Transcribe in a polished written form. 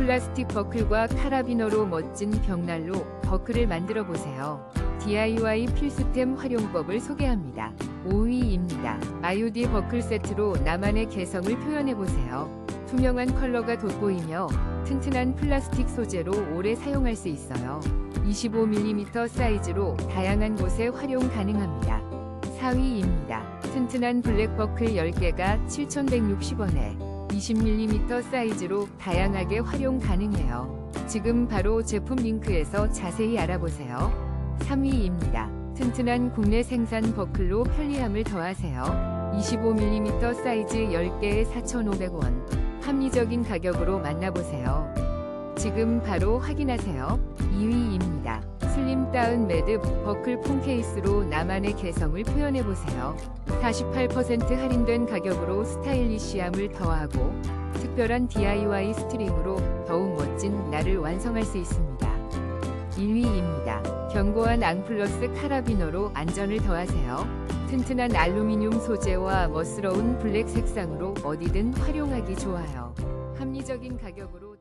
플라스틱 버클과 카라비너로 멋진 벽난로 버클을 만들어 보세요. DIY 필수템 활용법을 소개합니다. 5위입니다. IOD 버클 세트로 나만의 개성을 표현해 보세요. 투명한 컬러가 돋보이며 튼튼한 플라스틱 소재로 오래 사용할 수 있어요. 25mm 사이즈로 다양한 곳에 활용 가능합니다. 4위입니다. 튼튼한 블랙 버클 10개가 7,160원에 20mm 사이즈로 다양하게 활용 가능해요. 지금 바로 제품 링크에서 자세히 알아보세요. 3위입니다. 튼튼한 국내 생산 버클로 편리함을 더하세요. 25mm 사이즈 10개에 4,500원. 합리적인 가격으로 만나보세요. 지금 바로 확인하세요. 2위입니다. 슬림 다운 매듭 버클 폰 케이스로 나만의 개성을 표현해보세요. 48% 할인된 가격으로 스타일리시함을 더하고 특별한 DIY 스트링으로 더욱 멋진 날을 완성할 수 있습니다. 1위입니다. 견고한 앙플러스 카라비너로 안전을 더하세요. 튼튼한 알루미늄 소재와 멋스러운 블랙 색상으로 어디든 활용하기 좋아요. 합리적인 가격으로